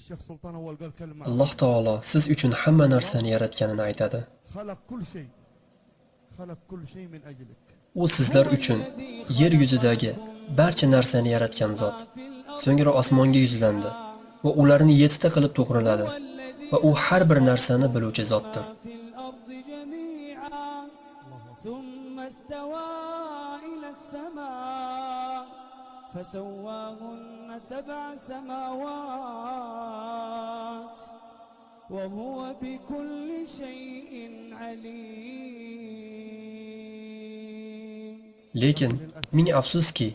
الشيخ سلطان أول قال كلمة Alloh taolo siz uchun hamma narsani yaratganini aytadi. خلق كل شيء خلق كل شيء من أجلك. U sizlar uchun yer yuzidagi barcha narsani yaratgan zot. So'ngra osmonga yuzlandi va ularni 7 ta qilib to'g'riladi va u har bir narsani biluvchi zotdir. في الأرض جميعا ثم استوى إلى السماء فسواهن 7 سماوات وهو بكل شيء عليم. Lekin ming afsuski,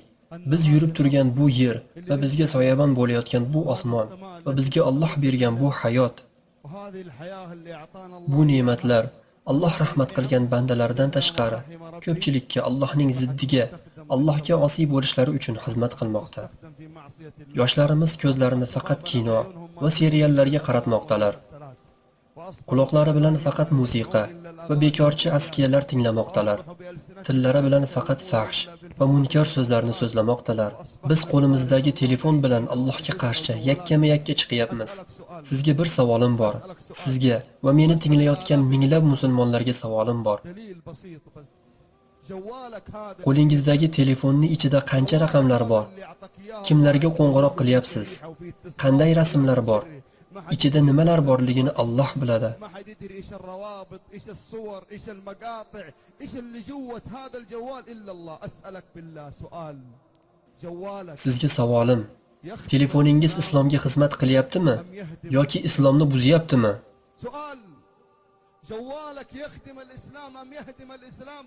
biz yurib turgan bu yer va bizga soyabon bo'layotgan bu osmon va bizga Alloh bergan bu hayot, وهذه الحياة اللي أعطانا bu الله ne'matlar Alloh rahmat qilgan bandalardan tashqari ko'pchilikka Allohning ziddiga, Allohga osiy bo'lishlari uchun xizmat qilmoqda. تستخدم في معصية الله. Yoshlarimiz ko'zlarini faqat kino va seriallarga qaratmoqdalar. Quloqlari bilan faqat musiqa va bekorchi askiyalar tinglamoqdalar. Tillari bilan faqat fahsh va munkar so'zlarni so'zlamoqdalar. Biz qo'limizdagi telefon bilan Allohga qarshi yakkama-yakka chiqyapmiz. Sizga bir savolim bor. Sizga va meni tinglayotgan minglab musulmonlarga savolim bor. دليل بسيط بس. جوالك هذا Qo'lingizdagi telefonning ichida qancha raqamlar bor? اللي أعطاك إياه Kimlarga qo'ng'iroq qilyapsiz? Qanday rasmlar bor? Ichida nimalar borligini Alloh biladi. ما حد يدري ايش الروابط، ايش الصور، ايش المقاطع، ايش اللي جوة هذا الجوال الا الله. اسالك بالله سؤال. جوالك Sizga savolim, telefoningiz islomga xizmat qilyaptimi yoki islomni buzyaptimi? سؤال. جوالك يخدم الاسلام ام يهدم الاسلام؟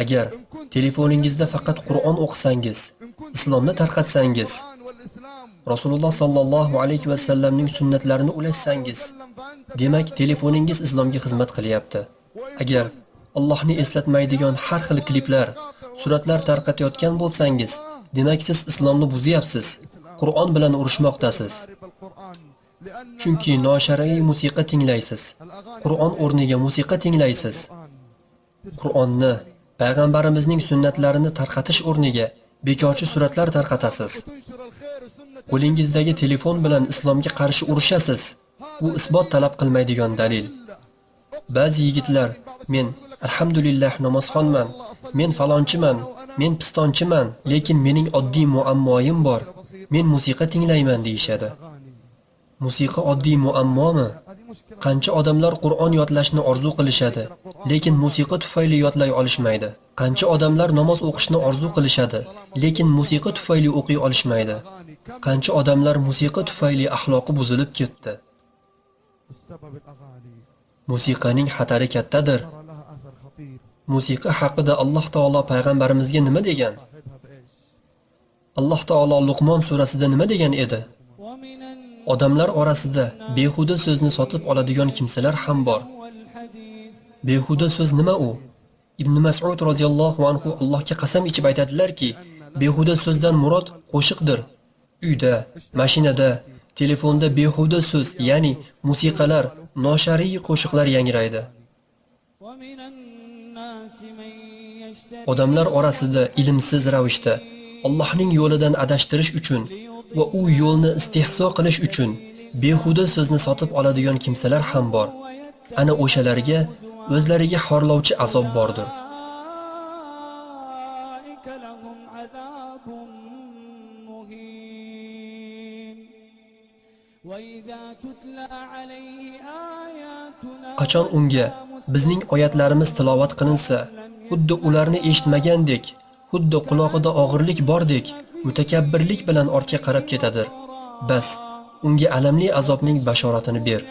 Agar telefoningizda faqat Qur'on o'qisangiz, islomni tarqatsangiz, القرآن والاسلام Rasululloh sallallohu alayhi va sallamning sunnatlarini ulashsangiz, demak telefoningiz islomga xizmat qilyapti. Agar Allohni eslatmaydigan har xil kliplar, suratlar tarqatayotgan bo'lsangiz, demak siz islomni buzyapsiz. Qur'on bilan urushmoqdasiz. بالقرآن لان Chunki noshar'iy musiqa tinglaysiz. Qur'on o'rniga musiqa tinglaysiz. Qur'onni, payg'ambarimizning sunnatlarini tarqatish o'rniga bekorchi suratlar tarqatasiz. تنشر الخير وسنة Qo'lingizdagi telefon bilan islomga qarshi urushasiz. Bu isbot talab qilmaydigan dalil. Ba'zi yigitlar, men alhamdulillah namozxonman, men falonchiman, men pistonchiman, lekin mening oddiy muammoyim bor. Men musiqa tinglayman deyshadi. أغاني. Musiqa oddiy muammomi? هذه مشكلة. Qancha odamlar Qur'on yodlashni orzu qilishadi, lekin musiqa tufayli yodlay olishmaydi. Qancha odamlar namoz o'qishni orzu qilishadi, lekin musiqa tufayli o'qiy olishmaydi. أغاني. كم Qancha odamlar musiqa tufayli axloqi buzilib ketdi. السبب الأغاني Musiqaning xatari kattadir. ترى لها أثر خطير. Musiqa haqida Alloh taolo payg'ambarimizga nima degan? صاحبها بإيش؟ Alloh taolo Luqmon surasida nima degan edi? ومن Odamlar orasida behuda so'zni sotib oladigan kimsalar ham bor. والحديث Behuda so'z nima u? Ibn Mas'ud roziyallohu anhu Allohga qasam ichib aytadilarki, behuda so'zdan murod qo'shiqdir. Uyda, mashinada, telefonda behuda so'z, ya'ni musiqalar, noshar'iy qo'shiqlar yangraydi. ومن الناس من يشتري Odamlar orasida ilmsiz ravishda Allohning yo'lidan adashtirish uchun va u yo'lni istehzo qilish uchun behuda so'zni sotib oladigan kimsalar ham bor. Ana o'shalarga o'zlariga xorlovchi azob bordir. أولئك لهم عذاب مهين وإذا تتلى عليه آياتنا Qachon unga bizning oyatlarimiz tilovat qilinsa, xuddi ularni eshitmagandek, xuddi quloqida og'irlik bordek, mutakabbirlik bilan ortga qarab ketadir. Bas, unga alamli azobning bashoratini ber.